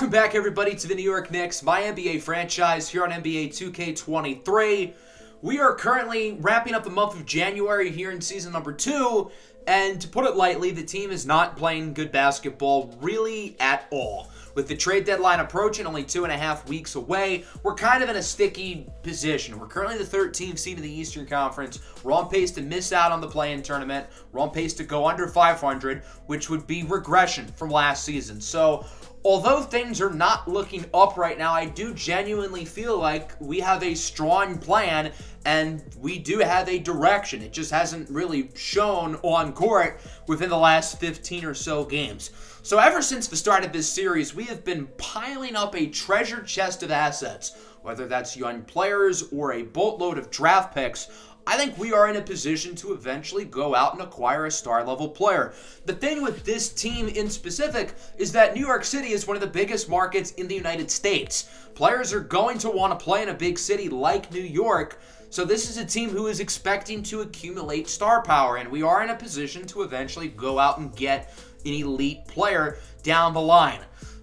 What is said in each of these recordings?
Welcome back, everybody, to the New York Knicks, my NBA franchise here on NBA 2K23. We are currently wrapping up the month of January here in season number 2, and to put it lightly, the team is not playing good basketball really at all. With the trade deadline approaching, only 2.5 weeks away, we're kind of in a sticky position. We're currently the 13th seed in the Eastern Conference. We're on pace to miss out on the play-in tournament. We're on pace to go under 500, which would be regression from last season. So, although things are not looking up right now, I do genuinely feel like we have a strong plan and we do have a direction. It just hasn't really shown on court within the last 15 or so games. So ever since the start of this series, we have been piling up a treasure chest of assets, whether that's young players or a boatload of draft picks. I think we are in a position to eventually go out and acquire a star-level player. The thing with this team in specific is that New York City is one of the biggest markets in the United States. Players are going to want to play in a big city like New York, so this is a team who is expecting to accumulate star power, and we are in a position to eventually go out and get an elite player down the line.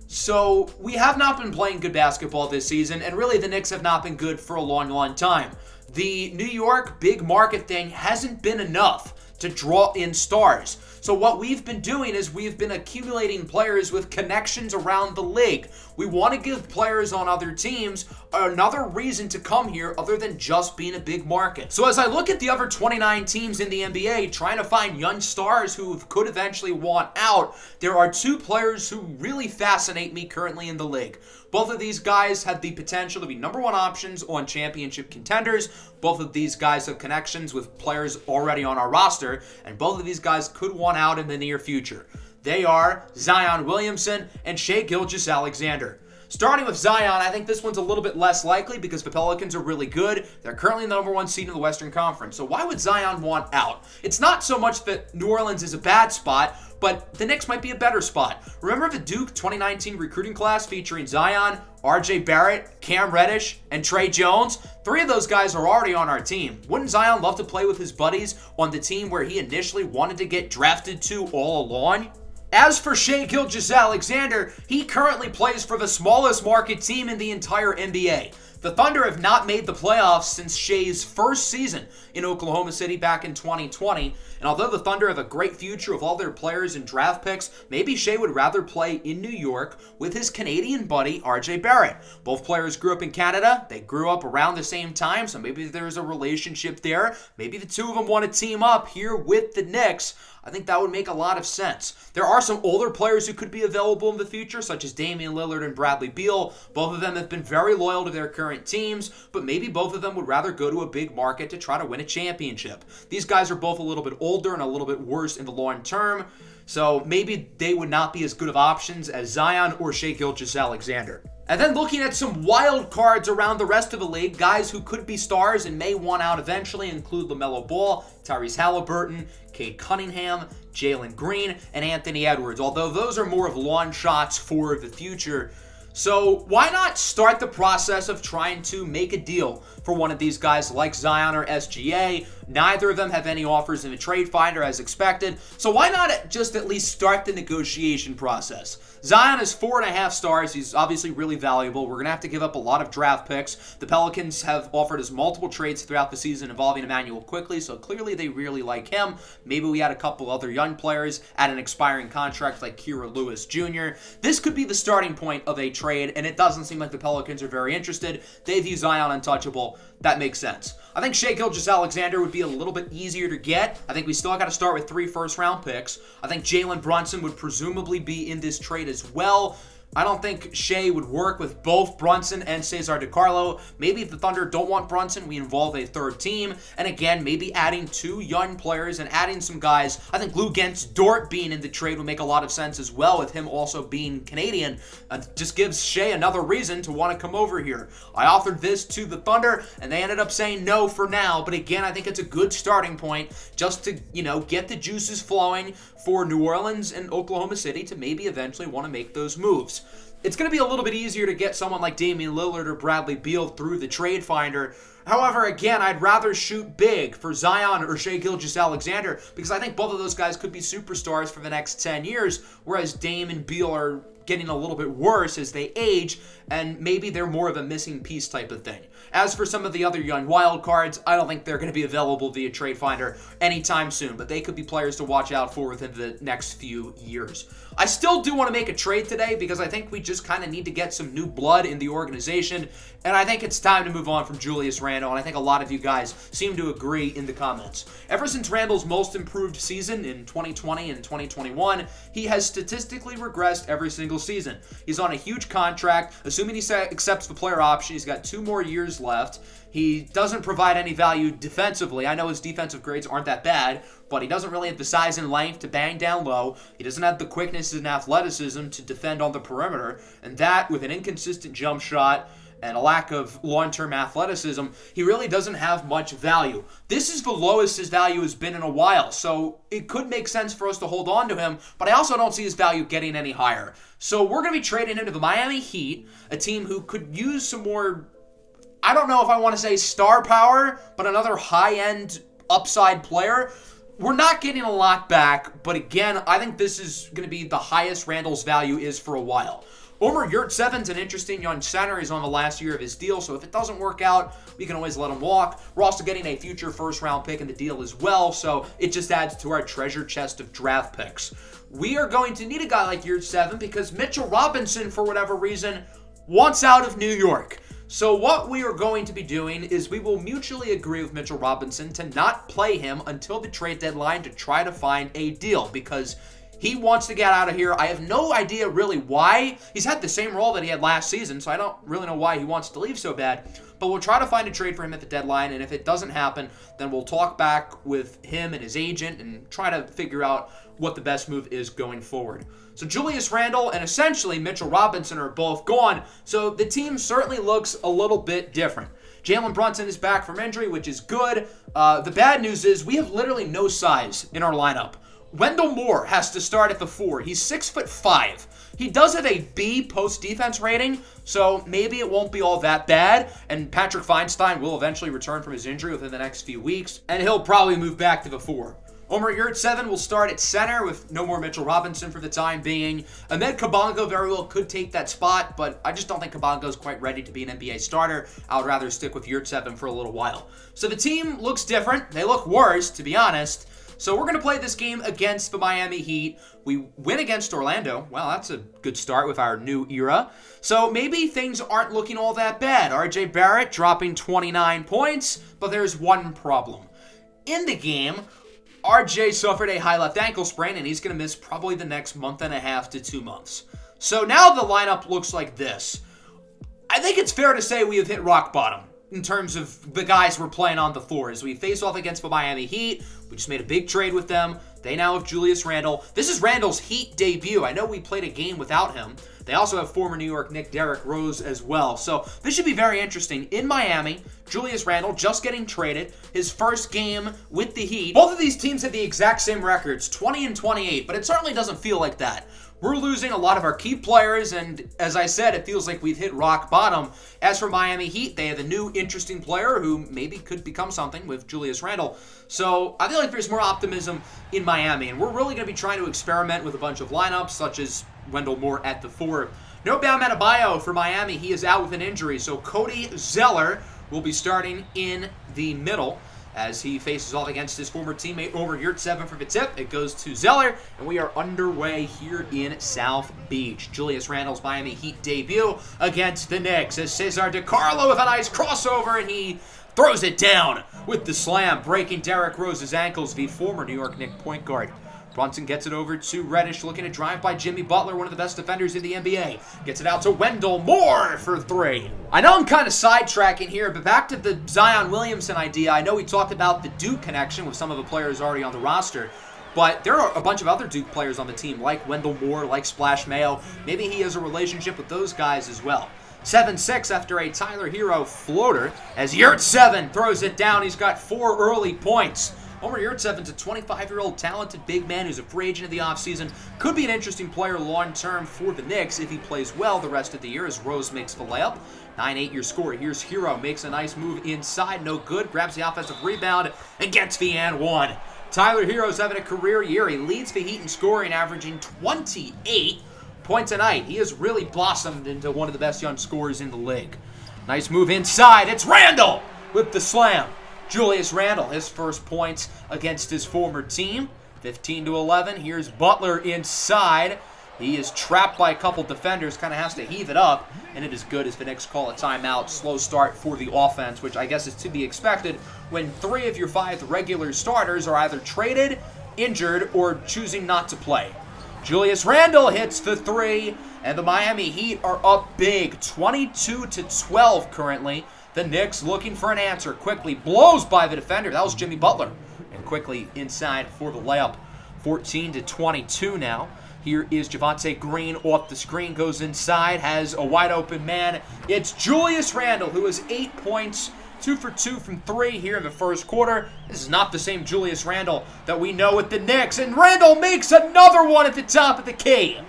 So we have not been playing good basketball this season, and really the Knicks have not been good for a long time. The New York big market thing hasn't been enough to draw in stars. So what we've been doing is we've been accumulating players with connections around the league. We want to give players on other teams another reason to come here other than just being a big market. So as I look at the other 29 teams in the NBA trying to find young stars who could eventually want out, there are two players who really fascinate me currently in the league. Both of these guys have the potential to be number one options on championship contenders. Both of these guys have connections with players already on our roster, and both of these guys could want out in the near future. They are Zion Williamson and Shai Gilgeous-Alexander. Starting with Zion, I think this one's a little bit less likely because the Pelicans are really good. They're currently the number one seed in the Western Conference. So why would Zion want out? It's not so much that New Orleans is a bad spot, but the Knicks might be a better spot. Remember the Duke 2019 recruiting class featuring Zion, RJ Barrett, Cam Reddish, and Trey Jones? 3 of those guys are already on our team. Wouldn't Zion love to play with his buddies on the team where he initially wanted to get drafted to all along? As for Shai Gilgeous-Alexander, he currently plays for the smallest market team in the entire NBA. The Thunder have not made the playoffs since Shai's first season in Oklahoma City back in 2020. And although the Thunder have a great future of all their players and draft picks, maybe Shai would rather play in New York with his Canadian buddy RJ Barrett. Both players grew up in Canada. They grew up around the same time, so maybe there's a relationship there. Maybe the two of them want to team up here with the Knicks. I think that would make a lot of sense. There are some older players who could be available in the future, such as Damian Lillard and Bradley Beal. Both of them have been very loyal to their current teams, but maybe both of them would rather go to a big market to try to win a championship. These guys are both a little bit older and a little bit worse in the long term, so maybe they would not be as good of options as Zion or Shai Gilgeous-Alexander. And then looking at some wild cards around the rest of the league, guys who could be stars and may want out eventually include LaMelo Ball, Tyrese Halliburton, Cade Cunningham, Jalen Green, and Anthony Edwards, although those are more of long shots for the future. So why not start the process of trying to make a deal for one of these guys like Zion or SGA? Neither of them have any offers in the trade finder as expected, so why not just at least start the negotiation process? Zion is 4.5 stars. He's obviously really valuable. We're going to have to give up a lot of draft picks. The Pelicans have offered us multiple trades throughout the season involving Emmanuel quickly, so clearly they really like him. Maybe we had a couple other young players at an expiring contract like Kira Lewis Jr. This could be the starting point of a trade, and it doesn't seem like the Pelicans are very interested. They view Zion untouchable. That makes sense. I think Shai Gilgeous-Alexander would be a little bit easier to get. I think we still got to start with 3 first-round picks. I think Jalen Brunson would presumably be in this trade as well. I don't think Shai would work with both Brunson and Cesar DiCarlo. Maybe if the Thunder don't want Brunson, we involve a third team. And again, maybe adding 2 young players and adding some guys. I think Lou Dort being in the trade would make a lot of sense as well, with him also being Canadian. Just gives Shai another reason to want to come over here. I offered this to the Thunder, and they ended up saying no for now. But again, I think it's a good starting point just to, get the juices flowing for New Orleans and Oklahoma City to maybe eventually want to make those moves. It's going to be a little bit easier to get someone like Damian Lillard or Bradley Beal through the trade finder. However, again, I'd rather shoot big for Zion or Shai Gilgeous-Alexander because I think both of those guys could be superstars for the next 10 years, whereas Dame and Beal are getting a little bit worse as they age, and maybe they're more of a missing piece type of thing. As for some of the other young wild cards, I don't think they're going to be available via Trade Finder anytime soon, but they could be players to watch out for within the next few years. I still do want to make a trade today because I think we just kind of need to get some new blood in the organization, and I think it's time to move on from Julius Randle, and I think a lot of you guys seem to agree in the comments. Ever since Randle's most improved season in 2020 and 2021, he has statistically regressed every single season. He's on a huge contract. Assuming he accepts the player option, he's got 2 more years left. He doesn't provide any value defensively. I know his defensive grades aren't that bad, but he doesn't really have the size and length to bang down low. He doesn't have the quickness and athleticism to defend on the perimeter. And that, with an inconsistent jump shot and a lack of long-term athleticism, he really doesn't have much value. This is the lowest his value has been in a while, so it could make sense for us to hold on to him, but I also don't see his value getting any higher. So we're going to be trading him to the Miami Heat, a team who could use some more, I don't know if I want to say star power, but another high-end upside player. We're not getting a lot back, but again, I think this is going to be the highest Randle's value is for a while. Omer Yurtseven's an interesting young center. He's on the last year of his deal, so if it doesn't work out, we can always let him walk. We're also getting a future first-round pick in the deal as well, so it just adds to our treasure chest of draft picks. We are going to need a guy like Yurtseven because Mitchell Robinson, for whatever reason, wants out of New York. So what we are going to be doing is we will mutually agree with Mitchell Robinson to not play him until the trade deadline to try to find a deal because he wants to get out of here. I have no idea really why. He's had the same role that he had last season, so I don't really know why he wants to leave so bad. But we'll try to find a trade for him at the deadline, and if it doesn't happen, then we'll talk back with him and his agent and try to figure out what the best move is going forward. So Julius Randle and essentially Mitchell Robinson are both gone, so the team certainly looks a little bit different. Jalen Brunson is back from injury, which is good. The bad news is we have literally no size in our lineup. Wendell Moore has to start at the 4. He's 6'5". He does have a B post-defense rating, so maybe it won't be all that bad, and Patrick Feinstein will eventually return from his injury within the next few weeks, and he'll probably move back to the 4. Omer Yurtseven will start at center with no more Mitchell Robinson for the time being. Ahmed Kabongo very well could take that spot, but I just don't think Kabongo's quite ready to be an NBA starter. I would rather stick with Yurtseven for a little while. So the team looks different. They look worse, to be honest. So we're going to play this game against the Miami Heat. We win against Orlando. Well, that's a good start with our new era. So maybe things aren't looking all that bad. RJ Barrett dropping 29 points, but there's one problem. In the game, RJ suffered a high left ankle sprain, and he's going to miss probably the next month and a half to 2 months. So now the lineup looks like this. I think it's fair to say we have hit rock bottom in terms of the guys we're playing on the floor. As we face off against the Miami Heat, we just made a big trade with them. They now have Julius Randle. This is Randle's Heat debut. I know we played a game without him. They also have former New York Knicks Derrick Rose as well. So this should be very interesting. In Miami, Julius Randle just getting traded. His first game with the Heat. Both of these teams have the exact same records, 20 and 28, but it certainly doesn't feel like that. We're losing a lot of our key players, and as I said, it feels like we've hit rock bottom. As for Miami Heat, they have a new interesting player who maybe could become something with Julius Randle. So I feel like there's more optimism in Miami, and we're really going to be trying to experiment with a bunch of lineups, such as Wendell Moore at the 4. No Bam Adebayo for Miami. He is out with an injury, so Cody Zeller will be starting in the middle as he faces off against his former teammate Omer Yurtseven for the tip. It goes to Zeller, and we are underway here in South Beach. Julius Randle's Miami Heat debut against the Knicks as Cesar DiCarlo with a nice crossover, and he throws it down with the slam, breaking Derrick Rose's ankles, the former New York Knicks point guard. Brunson gets it over to Reddish, looking to drive by Jimmy Butler, one of the best defenders in the NBA. Gets it out to Wendell Moore for 3. I know I'm kind of sidetracking here, but back to the Zion Williamson idea. I know we talked about the Duke connection with some of the players already on the roster, but there are a bunch of other Duke players on the team, like Wendell Moore, like Splash Mayo. Maybe he has a relationship with those guys as well. 7-6 after a Tyler Hero floater as Yurtseven throws it down. He's got 4 early points. Omer Yurtseven's a 25-year-old talented big man who's a free agent of the offseason. Could be an interesting player long-term for the Knicks if he plays well the rest of the year as Rose makes the layup. 9-8 your score. Here's Hero, makes a nice move inside, no good, grabs the offensive rebound, and gets the and 1. Tyler Hero's having a career year. He leads the Heat in scoring, averaging 28 points a night. He has really blossomed into one of the best young scorers in the league. Nice move inside. It's Randle with the slam. Julius Randle, his first points against his former team. 15-11. Here's Butler inside. He is trapped by a couple defenders, kind of has to heave it up, and it is good as the Knicks call a timeout. Slow start for the offense, which I guess is to be expected when 3 of your 5 regular starters are either traded, injured, or choosing not to play. Julius Randle hits the 3, and the Miami Heat are up big, 22-12 currently. The Knicks looking for an answer, quickly blows by the defender. That was Jimmy Butler, and quickly inside for the layup. 14-22 now. Here is Javonte Green off the screen, goes inside, has a wide open man. It's Julius Randle, who has 8 points, 2 for 2 from 3 here in the first quarter. This is not the same Julius Randle that we know with the Knicks, and Randle makes another one at the top of the key.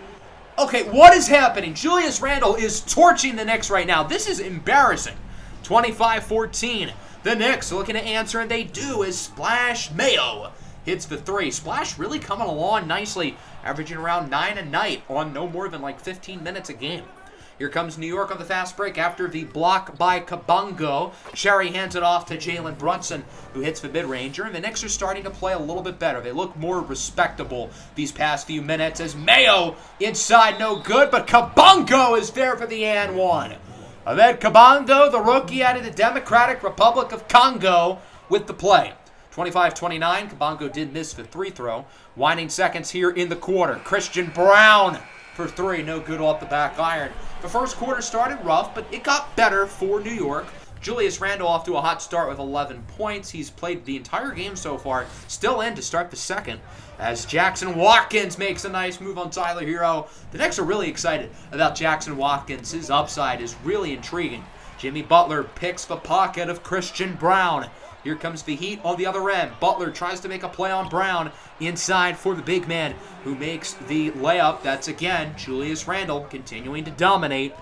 Okay, what is happening? Julius Randle is torching the Knicks right now. This is embarrassing. 25-14. The Knicks looking to answer, and they do, as Splash Mayo hits the 3. Splash really coming along nicely, averaging around 9 a night on no more than like 15 minutes a game. Here comes New York on the fast break after the block by Kabongo. Sherry hands it off to Jalen Brunson, who hits the mid-ranger, and the Knicks are starting to play a little bit better. They look more respectable these past few minutes as Mayo inside, no good, but Kabongo is there for the and one. Ahmed Kabongo, the rookie out of the Democratic Republic of Congo, with the play. 25-29, Kabongo did miss the 3 throw. Winding seconds here in the quarter. Christian Brown for 3, no good off the back iron. The first quarter started rough, but it got better for New York. Julius Randle off to a hot start with 11 points. He's played the entire game so far, still in to start the second, as Jackson Watkins makes a nice move on Tyler Hero. The Knicks are really excited about Jackson Watkins. His upside is really intriguing. Jimmy Butler picks the pocket of Christian Brown. Here comes the Heat on the other end. Butler tries to make a play on Brown inside for the big man who makes the layup. That's again Julius Randle continuing to dominate.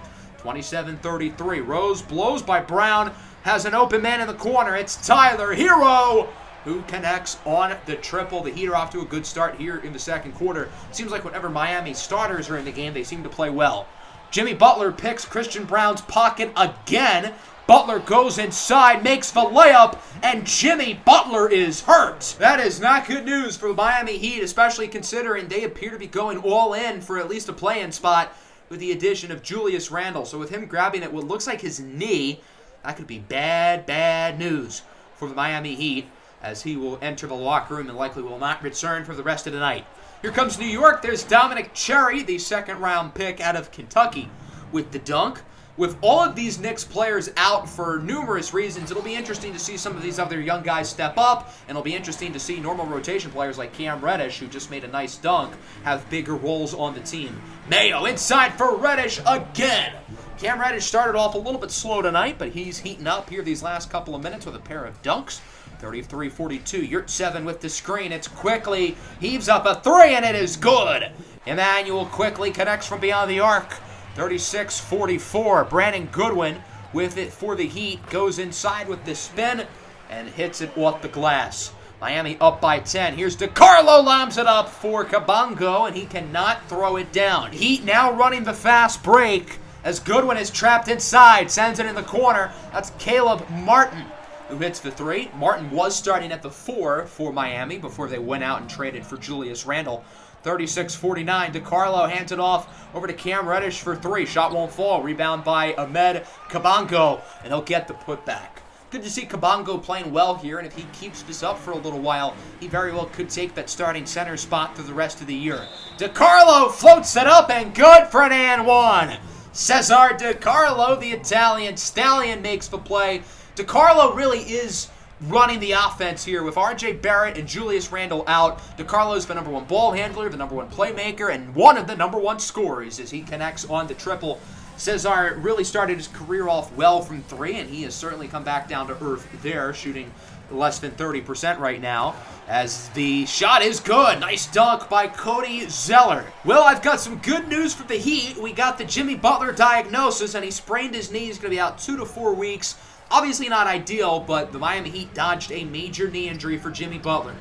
27-33. Rose blows by Brown. Has an open man in the corner. It's Tyler Hero who connects on the triple. The Heat are off to a good start here in the second quarter. Seems like whenever Miami starters are in the game, they seem to play well. Jimmy Butler picks Christian Brown's pocket again. Butler goes inside, makes the layup, and Jimmy Butler is hurt. That is not good news for the Miami Heat, especially considering they appear to be going all in for at least a play-in spot with the addition of Julius Randle. So with him grabbing at what looks like his knee, that could be bad news for the Miami Heat, as he will enter the locker room and likely will not return for the rest of the night. Here comes New York. There's Dominic Cherry, the second-round pick out of Kentucky, with the dunk. With all of these Knicks players out for numerous reasons, it'll be interesting to see some of these other young guys step up, and it'll be interesting to see normal rotation players like Cam Reddish, who just made a nice dunk, have bigger roles on the team. Mayo inside for Reddish again. Cam Reddish started off a little bit slow tonight, but he's heating up here these last couple of minutes with a pair of dunks. 33-42, Yurtseven with the screen. It's quickly heaves up a 3, and it is good. Emmanuel quickly connects from beyond the arc. 36-44. Brandon Goodwin with it for the Heat. Goes inside with the spin and hits it off the glass. Miami up by 10. Here's DeCarlo, lobs it up for Kabongo, and he cannot throw it down. Heat now running the fast break as Goodwin is trapped inside. Sends it in the corner. That's Caleb Martin who hits the 3. Martin was starting at the 4 for Miami before they went out and traded for Julius Randle. 36-49. DeCarlo hands it off over to Cam Reddish for 3. Shot won't fall. Rebound by Ahmed Kabongo, and he'll get the putback. Good to see Kabongo playing well here, and if he keeps this up for a little while, he very well could take that starting center spot for the rest of the year. DeCarlo floats it up, and good for an and one. Cesar DeCarlo, the Italian stallion, makes the play. DeCarlo really is running the offense here with R.J. Barrett and Julius Randle out. DeCarlo's the number 1 ball handler, the number 1 playmaker, and one of the number 1 scorers as he connects on the triple. Cesar really started his career off well from 3, and he has certainly come back down to earth there, shooting less than 30% right now, as the shot is good. Nice dunk by Cody Zeller. Well, I've got some good news for the Heat. We got the Jimmy Butler diagnosis, and he sprained his knee. He's going to be out 2 to 4 weeks. Obviously not ideal, but the Miami Heat dodged a major knee injury for Jimmy Butler.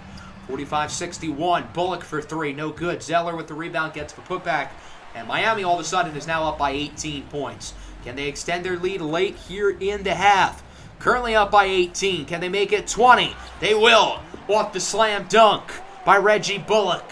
45-61, Bullock for 3, no good. Zeller with the rebound gets the putback. And Miami all of a sudden is now up by 18 points. Can they extend their lead late here in the half? Currently up by 18. Can they make it 20? They will. Off the slam dunk by Reggie Bullock.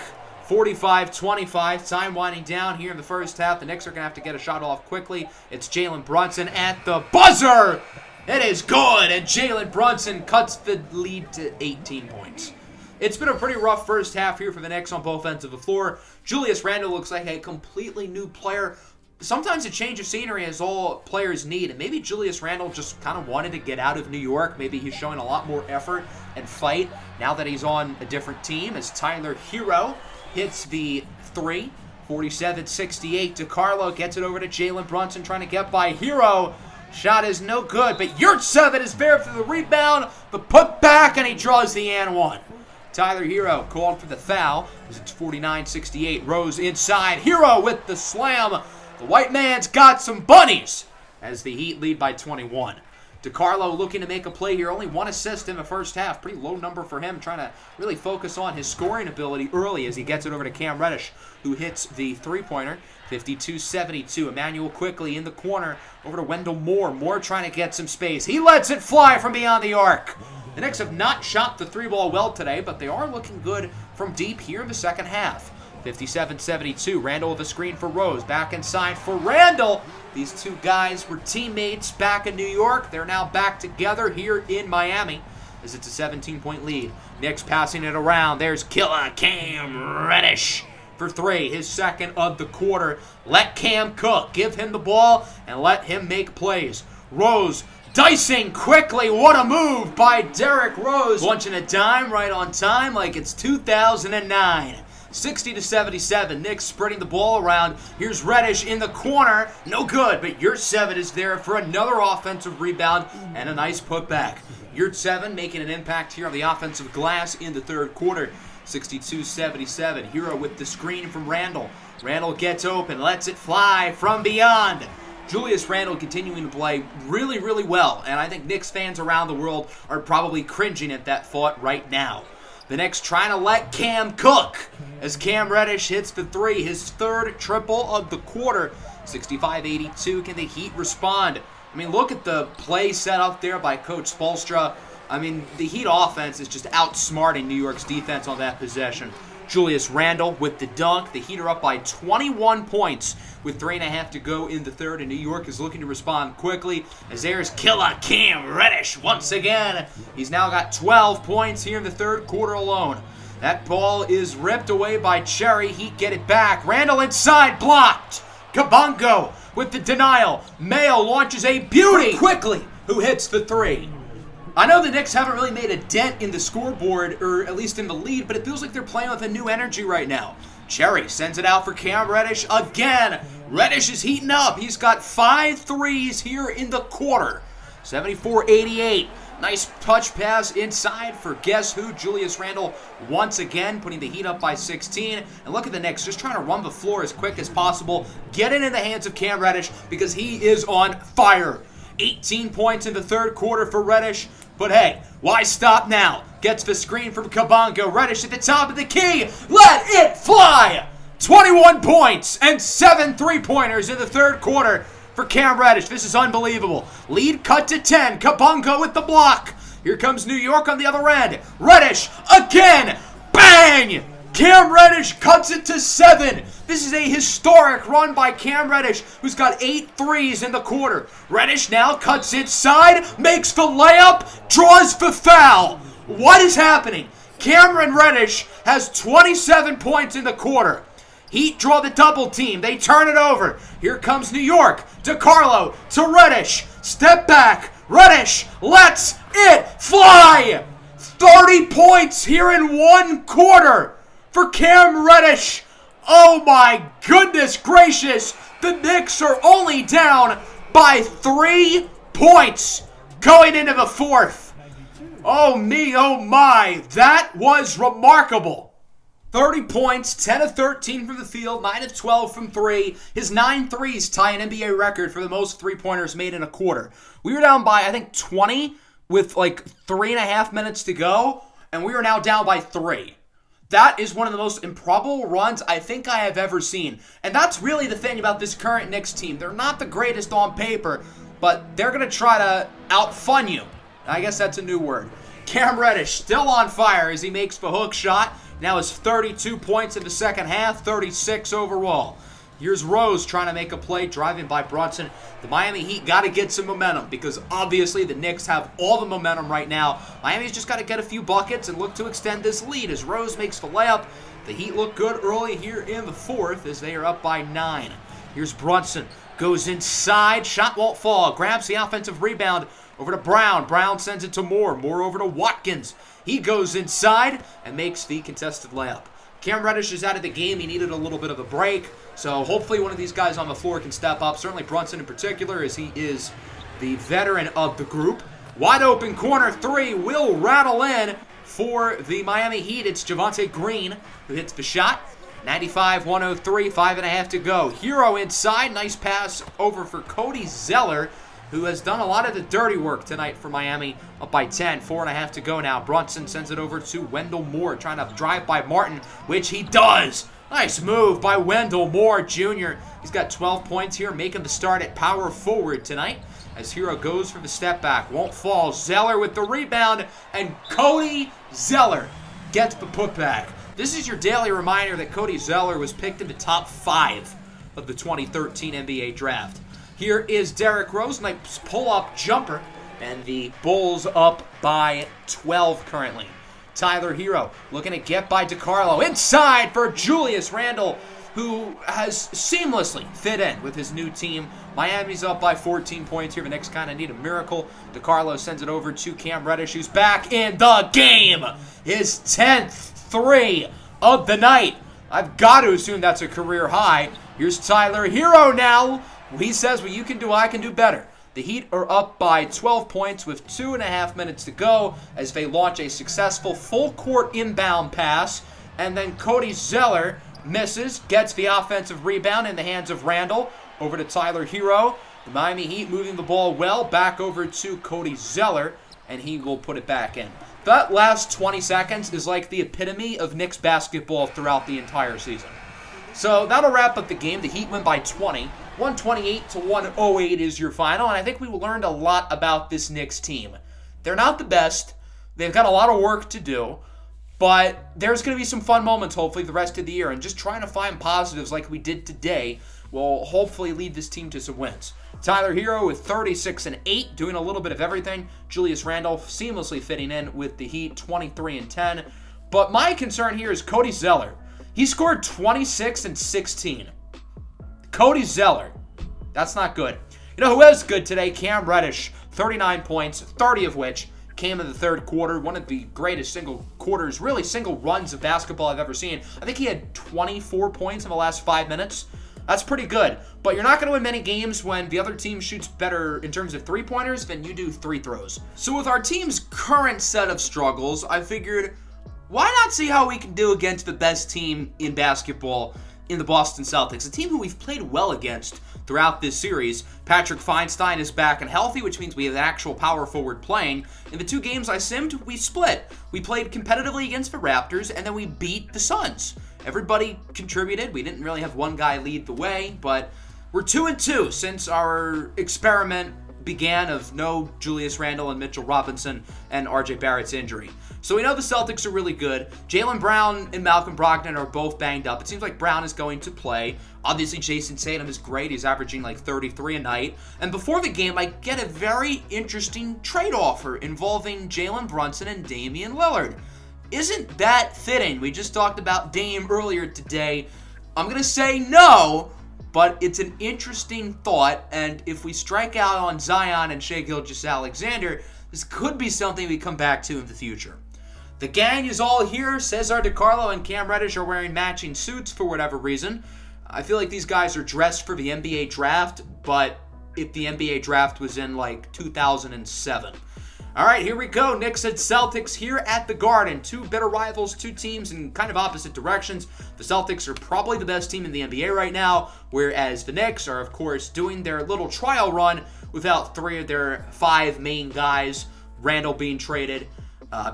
45-25. Time winding down here in the first half. The Knicks are going to have to get a shot off quickly. It's Jalen Brunson at the buzzer. It is good. And Jalen Brunson cuts the lead to 18 points. It's been a pretty rough first half here for the Knicks on both ends of the floor. Julius Randle looks like a completely new player. Sometimes a change of scenery is all players need, and maybe Julius Randle just kind of wanted to get out of New York. Maybe he's showing a lot more effort and fight now that he's on a different team, as Tyler Hero hits the three. 47-68. DeCarlo gets it over to Jalen Brunson, trying to get by Hero. Shot is no good, but Yurtseven is there for the rebound, the putback, and he draws the and one. Tyler Hero called for the foul as it's 49-68. Rose inside. Hero with the slam. The white man's got some bunnies as the Heat lead by 21. DeCarlo looking to make a play here. Only one assist in the first half. Pretty low number for him. Trying to really focus on his scoring ability early as he gets it over to Cam Reddish, who hits the three-pointer. 52-72. Emmanuel quickly in the corner over to Wendell Moore. Moore trying to get some space. He lets it fly from beyond the arc. The Knicks have not shot the three ball well today, but they are looking good from deep here in the second half. 57-72. Randle with a screen for Rose. Back inside for Randle. These two guys were teammates back in New York. They're now back together here in Miami as it's a 17-point lead. Knicks passing it around. There's killer Cam Reddish for three. His second of the quarter. Let Cam cook. Give him the ball and let him make plays. Rose dicing quickly. What a move by Derrick Rose. Launching a dime right on time like it's 2009. 60-77. Knicks spreading the ball around. Here's Reddish in the corner. No good, but Yurtseven is there for another offensive rebound and a nice putback. Yurtseven making an impact here on the offensive glass in the third quarter. 62-77. Hero with the screen from Randle. Randle gets open, lets it fly from beyond. Julius Randle continuing to play really, really well, and I think Knicks fans around the world are probably cringing at that thought right now. The Knicks trying to let Cam cook as Cam Reddish hits the three, his third triple of the quarter. 65-82. Can the Heat respond? I mean, look at the play set up there by Coach Spoelstra. I mean, the Heat offense is just outsmarting New York's defense on that possession. Julius Randle with the dunk. The Heat are up by 21 points with 3.5 to go in the third, and New York is looking to respond quickly as there's killer Cam Reddish once again. He's now got 12 points here in the third quarter alone. That ball is ripped away by Cherry. Heat get it back. Randle inside, blocked. Kabongo with the denial. Mayo launches a beauty quickly, who hits the three. I know the Knicks haven't really made a dent in the scoreboard, or at least in the lead, but it feels like they're playing with a new energy right now. Cherry sends it out for Cam Reddish again. Reddish is heating up. He's got 5 threes here in the quarter. 74-88. Nice touch pass inside for guess who? Julius Randle once again putting the Heat up by 16. And look at the Knicks just trying to run the floor as quick as possible. Get it in the hands of Cam Reddish because he is on fire. 18 points in the third quarter for Reddish. But hey, why stop now? Gets the screen from Kabongo. Reddish at the top of the key. Let it fly! 21 points and 7 three-pointers in the third quarter for Cam Reddish. This is unbelievable. Lead cut to 10. Kabongo with the block. Here comes New York on the other end. Reddish again. Bang! Cam Reddish cuts it to 7. This is a historic run by Cam Reddish, who's got 8 threes in the quarter. Reddish now cuts inside, makes the layup, draws the foul. What is happening? Cameron Reddish has 27 points in the quarter. Heat draw the double team. They turn it over. Here comes New York. DeCarlo to Reddish. Step back. Reddish lets it fly. 30 points here in one quarter for Cam Reddish. Oh my goodness gracious. The Knicks are only down by 3 points going into the fourth. Oh me, oh my. That was remarkable. 30 points, 10 of 13 from the field, 9 of 12 from 3. His 9 threes tie an NBA record for the most three-pointers made in a quarter. We were down by, I think, 20 with like 3.5 minutes to go, and we are now down by 3. That is one of the most improbable runs I think I have ever seen. And that's really the thing about this current Knicks team. They're not the greatest on paper, but they're going to try to out-fun you. I guess that's a new word. Cam Reddish still on fire as he makes the hook shot. Now has 32 points in the second half, 36 overall. Here's Rose trying to make a play, driving by Brunson. The Miami Heat got to get some momentum because obviously the Knicks have all the momentum right now. Miami's just got to get a few buckets and look to extend this lead as Rose makes the layup. The Heat look good early here in the fourth as they are up by 9. Here's Brunson. Goes inside. Shot won't fall. Grabs the offensive rebound over to Brown. Brown sends it to Moore. Moore over to Watkins. He goes inside and makes the contested layup. Cam Reddish is out of the game. He needed a little bit of a break. So hopefully one of these guys on the floor can step up. Certainly Brunson in particular, as he is the veteran of the group. Wide open corner three will rattle in for the Miami Heat. It's Javonte Green who hits the shot. 95-103, 5.5 to go. Hero inside. Nice pass over for Cody Zeller, who has done a lot of the dirty work tonight for Miami. Up by 10, 4.5 to go now. Brunson sends it over to Wendell Moore, trying to drive by Martin, which he does. Nice move by Wendell Moore Jr. He's got 12 points here, making the start at power forward tonight. As Hero goes for the step back, won't fall. Zeller with the rebound, and Cody Zeller gets the putback. This is your daily reminder that Cody Zeller was picked in the top 5 of the 2013 NBA draft. Here is Derrick Rose, nice pull-up jumper, and the Bulls up by 12 currently. Tyler Hero looking to get by DiCarlo. Inside for Julius Randle, who has seamlessly fit in with his new team. Miami's up by 14 points here. The Knicks kind of need a miracle. DiCarlo sends it over to Cam Reddish, who's back in the game. His 10th 3 of the night. I've got to assume that's a career high. Here's Tyler Hero now. He says, well, you can do, I can do better. The Heat are up by 12 points with 2.5 minutes to go as they launch a successful full-court inbound pass. And then Cody Zeller misses, gets the offensive rebound in the hands of Randle. Over to Tyler Hero. The Miami Heat moving the ball well. Back over to Cody Zeller, and he will put it back in. That last 20 seconds is like the epitome of Knicks basketball throughout the entire season. So that'll wrap up the game. The Heat win by 20. 128-108 is your final, and I think we learned a lot about this Knicks team. They're not the best. They've got a lot of work to do, but there's going to be some fun moments, hopefully, the rest of the year, and just trying to find positives like we did today will hopefully lead this team to some wins. Tyler Hero with 36-8, doing a little bit of everything. Julius Randle seamlessly fitting in with the Heat, 23-10. But my concern here is Cody Zeller. He scored 26 and 16. Cody Zeller. That's not good. You know who is good today? Cam Reddish. 39 points, 30 of which came in the third quarter. One of the greatest single quarters, really single runs of basketball I've ever seen. I think he had 24 points in the last 5 minutes. That's pretty good. But you're not going to win many games when the other team shoots better in terms of three-pointers than you do free throws. So with our team's current set of struggles, I figured, why not see how we can do against the best team in basketball in the Boston Celtics, a team who we've played well against throughout this series. Patrick Feinstein is back and healthy, which means we have an actual power forward playing. In the 2 games I simmed, we split. We played competitively against the Raptors, and then we beat the Suns. Everybody contributed. We didn't really have one guy lead the way, but we're 2-2 since our experiment began of no Julius Randle and Mitchell Robinson and RJ Barrett's injury. So we know the Celtics are really good. Jaylen Brown and Malcolm Brogdon are both banged up. It seems like Brown is going to play. Obviously, Jason Tatum is great. He's averaging like 33 a night. And before the game, I get a very interesting trade offer involving Jalen Brunson and Damian Lillard. Isn't that fitting? We just talked about Dame earlier today. I'm going to say no, but it's an interesting thought, and if we strike out on Zion and Shai Gilgeous-Alexander, this could be something we come back to in the future. The gang is all here. Cesar DiCarlo and Cam Reddish are wearing matching suits for whatever reason. I feel like these guys are dressed for the NBA draft, but if the NBA draft was in like 2007. All right, here we go. Knicks and Celtics here at the Garden. 2 bitter rivals, 2 teams in kind of opposite directions. The Celtics are probably the best team in the NBA right now, whereas the Knicks are, of course, doing their little trial run without 3 of their 5 main guys, Randle being traded.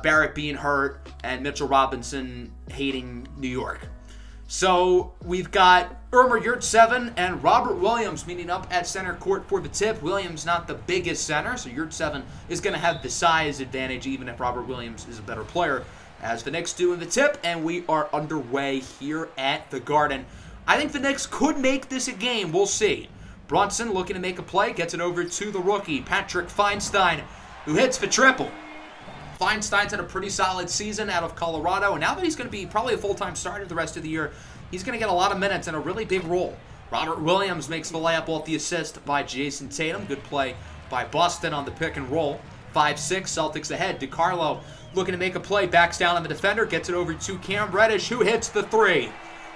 Barrett being hurt, and Mitchell Robinson hating New York. So we've got Irma Yurtseven and Robert Williams meeting up at center court for the tip. Williams not the biggest center, so Yurtseven is going to have the size advantage even if Robert Williams is a better player, as the Knicks do in the tip, and we are underway here at the Garden. I think the Knicks could make this a game. We'll see. Brunson looking to make a play, gets it over to the rookie, Patrick Feinstein, who hits the triple. Feinstein's had a pretty solid season out of Colorado, and now that he's going to be probably a full-time starter the rest of the year, he's going to get a lot of minutes and a really big role. Robert Williams makes the layup off the assist by Jason Tatum. Good play by Boston on the pick and roll. 5-6, Celtics ahead. DiCarlo looking to make a play, backs down on the defender, gets it over to Cam Reddish, who hits the three.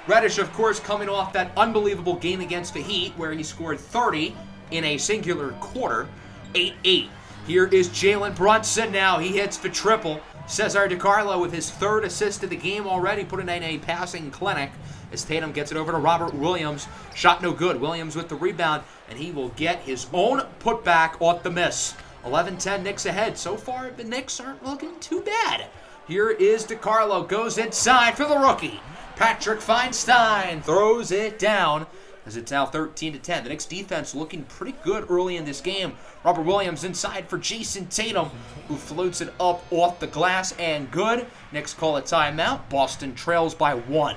Reddish, of course, coming off that unbelievable game against the Heat, where he scored 30 in a singular quarter. 8-8. Here is Jalen Brunson now. He hits the triple. Cesar DiCarlo with his third assist of the game already, putting in a passing clinic as Tatum gets it over to Robert Williams. Shot no good. Williams with the rebound, and he will get his own putback off the miss. 11-10, Knicks ahead. So far, the Knicks aren't looking too bad. Here is DiCarlo. Goes inside for the rookie. Patrick Feinstein throws it down as it's now 13-10. The Knicks defense looking pretty good early in this game. Robert Williams inside for Jason Tatum, who floats it up off the glass and good. Knicks call a timeout. Boston trails by 1.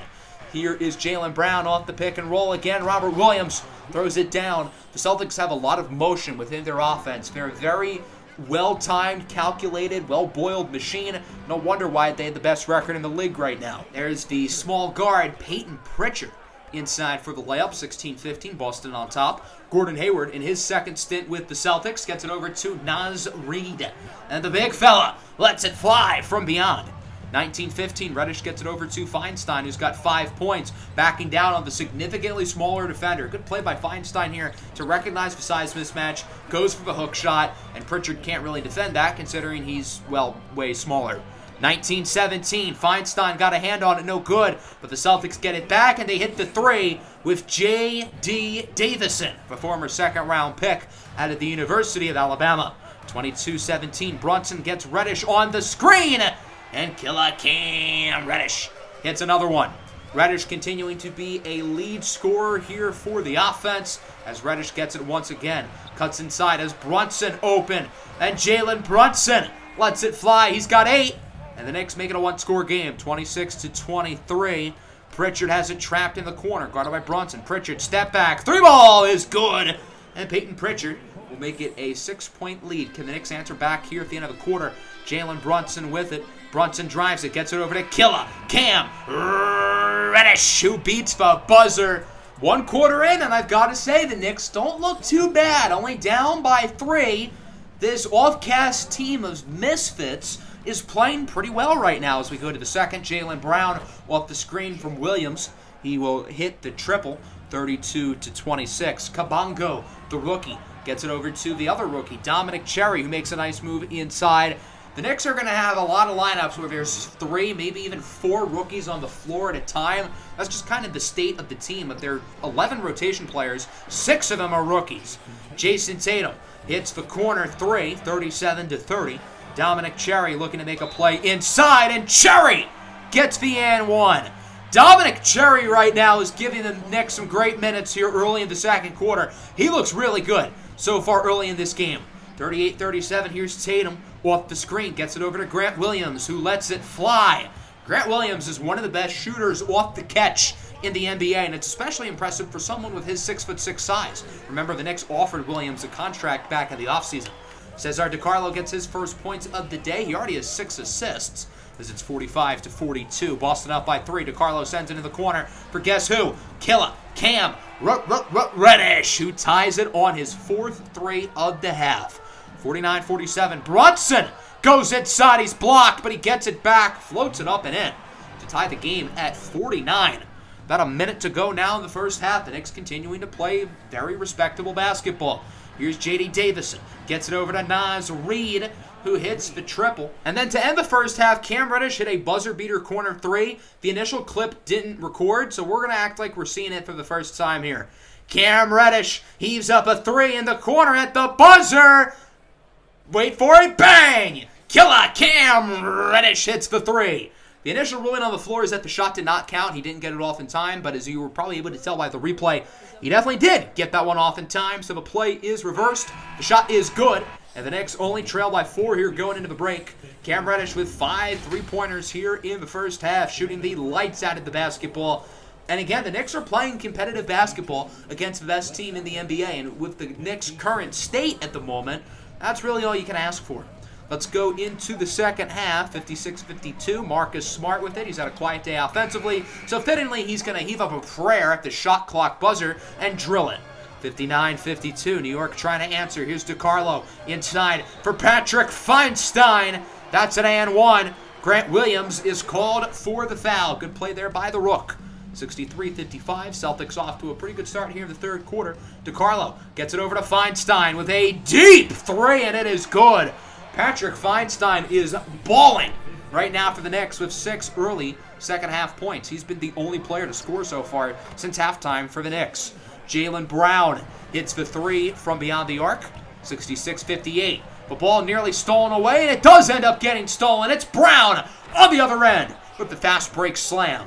Here is Jaylen Brown off the pick and roll again. Robert Williams throws it down. The Celtics have a lot of motion within their offense. They're a very well-timed, calculated, well-boiled machine. No wonder why they have the best record in the league right now. There's the small guard, Peyton Pritchard, inside for the layup. 16-15, Boston on top. Gordon Hayward, in his second stint with the Celtics, gets it over to Naz Reid. And the big fella lets it fly from beyond. 19-15, Reddish gets it over to Feinstein, who's got 5 points, backing down on the significantly smaller defender. Good play by Feinstein here to recognize the size mismatch, goes for the hook shot, and Pritchard can't really defend that considering he's, well, way smaller. 19-17, Feinstein got a hand on it, no good, but the Celtics get it back, and they hit the three with J.D. Davison, the former second-round pick out of the University of Alabama. 22-17, Brunson gets Reddish on the screen, and killer Cam Reddish hits another one. Reddish continuing to be a lead scorer here for the offense as Reddish gets it once again. Cuts inside as Brunson open, and Jalen Brunson lets it fly. He's got 8. And the Knicks make it a one-score game, 26-23. Pritchard has it trapped in the corner, guarded by Brunson. Pritchard, step back, 3-ball is good. And Peyton Pritchard will make it a 6-point lead. Can the Knicks answer back here at the end of the quarter? Jalen Brunson with it. Brunson drives it, gets it over to Killer Cam Reddish, who beats the buzzer. 1 quarter in, and I've got to say, the Knicks don't look too bad. Only down by 3. This off-cast team of misfits is playing pretty well right now as we go to the second. Jaylen Brown off the screen from Williams. He will hit the triple, 32-26. Kabongo, the rookie, gets it over to the other rookie, Dominic Cherry, who makes a nice move inside. The Knicks are going to have a lot of lineups where there's 3, maybe even 4 rookies on the floor at a time. That's just kind of the state of the team. But there are 11 rotation players, 6 of them are rookies. Jason Tatum hits the corner 3, 37-30. Dominic Cherry looking to make a play inside, and Cherry gets the and 1. Dominic Cherry right now is giving the Knicks some great minutes here early in the second quarter. He looks really good so far early in this game. 38-37, here's Tatum off the screen, gets it over to Grant Williams, who lets it fly. Grant Williams is one of the best shooters off the catch in the NBA, and it's especially impressive for someone with his 6'6" size. Remember, the Knicks offered Williams a contract back in the offseason. Cesar DiCarlo gets his first points of the day. He already has 6 assists as it's 45-42. Boston up by 3. DiCarlo sends it in the corner for guess who? Killer Cam Reddish, who ties it on his 4th 3 of the half. 49-47. Brunson goes inside. He's blocked, but he gets it back, floats it up and in to tie the game at 49. About a minute to go now in the first half. The Knicks continuing to play very respectable basketball. Here's J.D. Davison. Gets it over to Naz Reid, who hits the triple. And then to end the first half, Cam Reddish hit a buzzer-beater corner 3. The initial clip didn't record, so we're going to act like we're seeing it for the first time here. Cam Reddish heaves up a 3 in the corner at the buzzer. Wait for it. Bang! Killer Cam Reddish hits the three. The initial ruling on the floor is that the shot did not count. He didn't get it off in time, but as you were probably able to tell by the replay, he definitely did get that one off in time, so the play is reversed. The shot is good, and the Knicks only trail by 4 here going into the break. Cam Reddish with 5 3-pointers here in the first half, shooting the lights out of the basketball. And again, the Knicks are playing competitive basketball against the best team in the NBA, and with the Knicks' current state at the moment, that's really all you can ask for. Let's go into the second half, 56-52. Marcus Smart with it. He's had a quiet day offensively, so fittingly, he's going to heave up a prayer at the shot clock buzzer and drill it. 59-52, New York trying to answer. Here's DiCarlo inside for Patrick Feinstein. That's an and one. Grant Williams is called for the foul. Good play there by the Rook. 63-55, Celtics off to a pretty good start here in the third quarter. DiCarlo gets it over to Feinstein with a deep three, and it is good. Patrick Feinstein is balling right now for the Knicks with 6 early second half points. He's been the only player to score so far since halftime for the Knicks. Jaylen Brown hits the three from beyond the arc, 66-58. The ball nearly stolen away, and it does end up getting stolen. It's Brown on the other end with the fast break slam.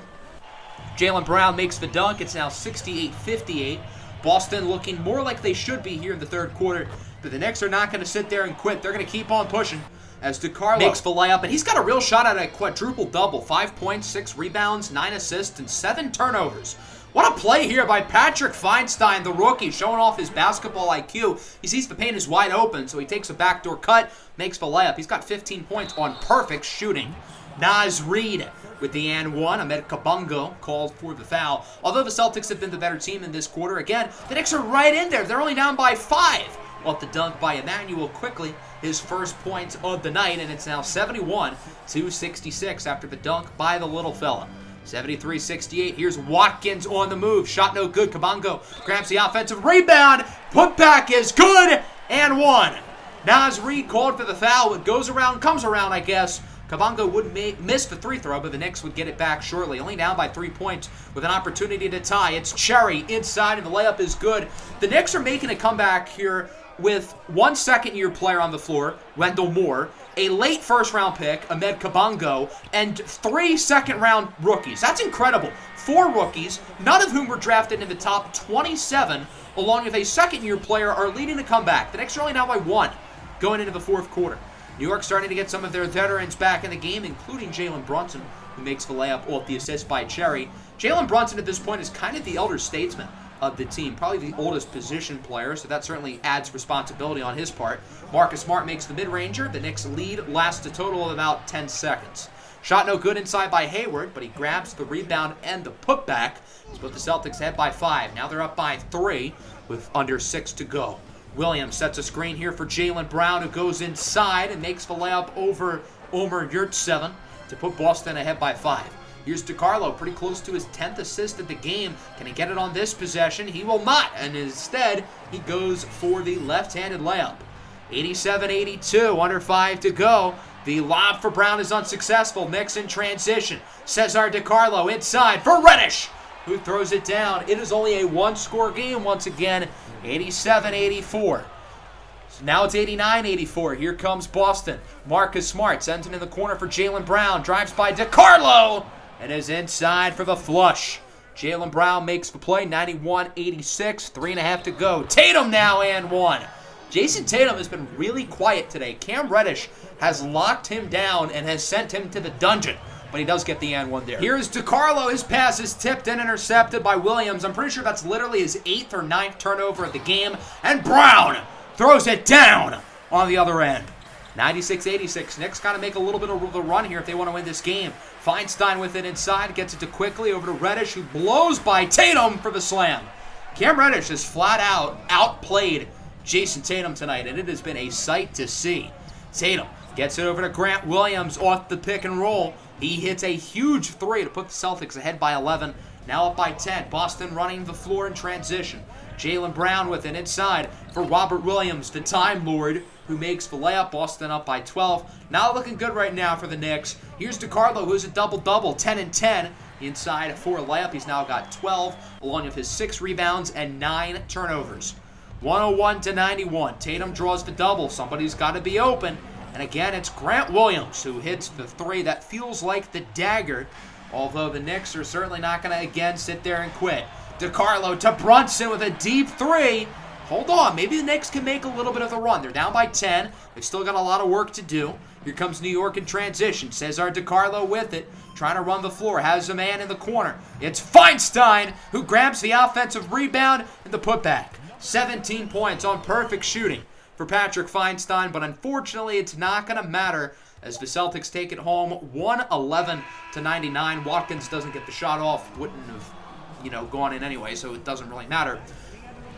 Jaylen Brown makes the dunk. It's now 68-58. Boston looking more like they should be here in the third quarter. But the Knicks are not going to sit there and quit. They're going to keep on pushing as DiCarlo makes the layup. And he's got a real shot at a quadruple-double. 5 points, 6 rebounds, 9 assists, and 7 turnovers. What a play here by Patrick Feinstein, the rookie, showing off his basketball IQ. He sees the paint is wide open, so he takes a backdoor cut, makes the layup. He's got 15 points on perfect shooting. Naz Reid with the and one. Ahmed Kabongo called for the foul. Although the Celtics have been the better team in this quarter, again, the Knicks are right in there. They're only down by 5. Off the dunk by Emmanuel quickly, his first points of the night, and it's now 71-66 after the dunk by the little fella. 73-68. Here's Watkins on the move. Shot no good. Kabongo grabs the offensive rebound. Putback is good, and one. Naz Reid called for the foul. It goes around, comes around, I guess. Kabongo would miss the free throw, but the Knicks would get it back shortly. Only down by 3 points with an opportunity to tie. It's Cherry inside, and the layup is good. The Knicks are making a comeback here with 1 second-year player on the floor, Wendell Moore, a late first-round pick, Ahmed Kabongo, and 3 second-round rookies. That's incredible. 4 rookies, none of whom were drafted in the top 27, along with a second-year player, are leading the comeback. The Knicks are only down by 1 going into the fourth quarter. New York starting to get some of their veterans back in the game, including Jalen Brunson, who makes the layup off the assist by Cherry. Jalen Brunson at this point is kind of the elder statesman of the team, probably the oldest position player, so that certainly adds responsibility on his part. Marcus Smart makes the mid-ranger. The Knicks lead lasts a total of about 10 seconds. Shot no good inside by Hayward, but he grabs the rebound and the putback. He's put the Celtics ahead by 5. Now they're up by 3 with under 6 to go. Williams sets a screen here for Jaylen Brown, who goes inside and makes the layup over Omer Yurtseven to put Boston ahead by 5. Here's DiCarlo, pretty close to his 10th assist of the game. Can he get it on this possession? He will not, and instead, he goes for the left-handed layup. 87-82, under 5 to go. The lob for Brown is unsuccessful. Knicks in transition. Cesar DiCarlo inside for Reddish, who throws it down. It is only a 1-score game once again, 87-84. So now it's 89-84. Here comes Boston. Marcus Smart sends it in the corner for Jaylen Brown. Drives by DiCarlo and is inside for the flush. Jaylen Brown makes the play, 91-86, 3.5 to go. Tatum now and 1. Jason Tatum has been really quiet today. Cam Reddish has locked him down and has sent him to the dungeon, but he does get the and one there. Here's DiCarlo. His pass is tipped and intercepted by Williams. I'm pretty sure that's literally his 8th or 9th turnover of the game. And Brown throws it down on the other end. 96-86. Knicks got to make a little bit of a run here if they want to win this game. Feinstein with it inside, gets it to quickly over to Reddish, who blows by Tatum for the slam. Cam Reddish has flat out outplayed Jason Tatum tonight, and it has been a sight to see. Tatum gets it over to Grant Williams off the pick and roll. He hits a huge 3 to put the Celtics ahead by 11. Now up by 10. Boston running the floor in transition. Jaylen Brown with it inside for Robert Williams, the Time Lord, who makes the layup. Boston up by 12. Not looking good right now for the Knicks. Here's DiCarlo, who's a double-double, 10 and 10. Inside for a layup. He's now got 12, along with his 6 rebounds and 9 turnovers. 101-91. Tatum draws the double. Somebody's got to be open. And again, it's Grant Williams who hits the three. That feels like the dagger, although the Knicks are certainly not going to, again, sit there and quit. DiCarlo to Brunson with a deep three. Hold on, maybe the Knicks can make a little bit of a run. They're down by 10. They've still got a lot of work to do. Here comes New York in transition. Cesar DiCarlo with it, trying to run the floor. Has a man in the corner. It's Feinstein who grabs the offensive rebound and the putback. 17 points on perfect shooting for Patrick Feinstein, but unfortunately it's not going to matter as the Celtics take it home 111-99. Watkins doesn't get the shot off. Wouldn't have, gone in anyway, so it doesn't really matter.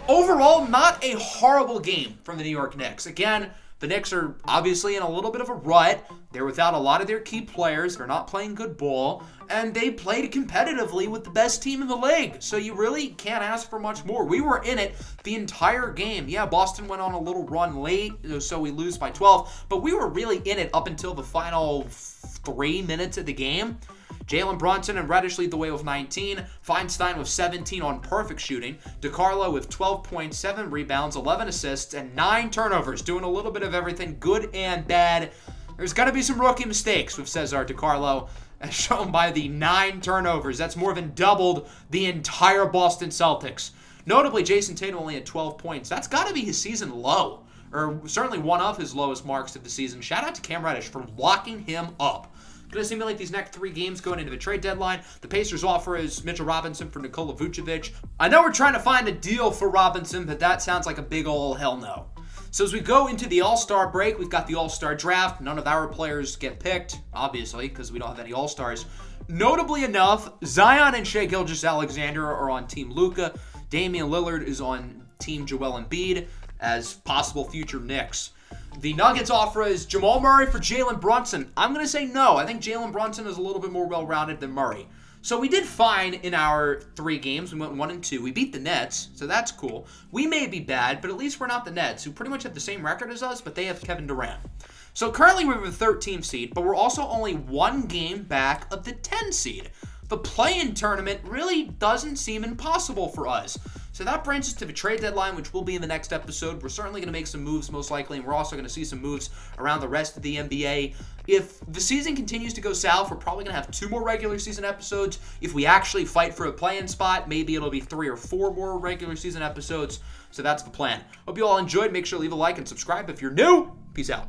Overall, not a horrible game from the New York Knicks. Again, the Knicks are obviously in a little bit of a rut. They're without a lot of their key players. They're not playing good ball. And they played competitively with the best team in the league. So you really can't ask for much more. We were in it the entire game. Yeah, Boston went on a little run late, so we lose by 12. But we were really in it up until the final 3 minutes of the game. Jalen Brunson and Reddish lead the way with 19. Feinstein with 17 on perfect shooting. DiCarlo with 12.7 rebounds, 11 assists, and 9 turnovers. Doing a little bit of everything, good and bad. There's going to be some rookie mistakes with Cesar DiCarlo, as shown by the 9 turnovers. That's more than doubled the entire Boston Celtics. Notably, Jason Tatum only had 12 points. That's got to be his season low, or certainly one of his lowest marks of the season. Shout out to Cam Reddish for locking him up. Going to simulate these next 3 games going into the trade deadline. The Pacers' offer is Mitchell Robinson for Nikola Vucevic. I know we're trying to find a deal for Robinson, but that sounds like a big ol' hell no. So as we go into the All-Star break, we've got the All-Star draft. None of our players get picked, obviously, because we don't have any All-Stars. Notably enough, Zion and Shai Gilgeous-Alexander are on Team Luka. Damian Lillard is on Team Joel Embiid as possible future Knicks. The Nuggets offer is Jamal Murray for Jalen Brunson. I'm going to say no. I think Jalen Brunson is a little bit more well-rounded than Murray. So we did fine in our 3 games. We went 1-2. We beat the Nets, so that's cool. We may be bad, but at least we're not the Nets, who pretty much have the same record as us, but they have Kevin Durant. So currently we're the 13th seed, but we're also only 1 game back of the 10 seed. The play-in tournament really doesn't seem impossible for us. So that brings us to the trade deadline, which will be in the next episode. We're certainly going to make some moves, most likely, and we're also going to see some moves around the rest of the NBA. If the season continues to go south, we're probably going to have 2 more regular season episodes. If we actually fight for a play-in spot, maybe it'll be 3 or 4 more regular season episodes. So that's the plan. Hope you all enjoyed. Make sure to leave a like and subscribe if you're new. Peace out.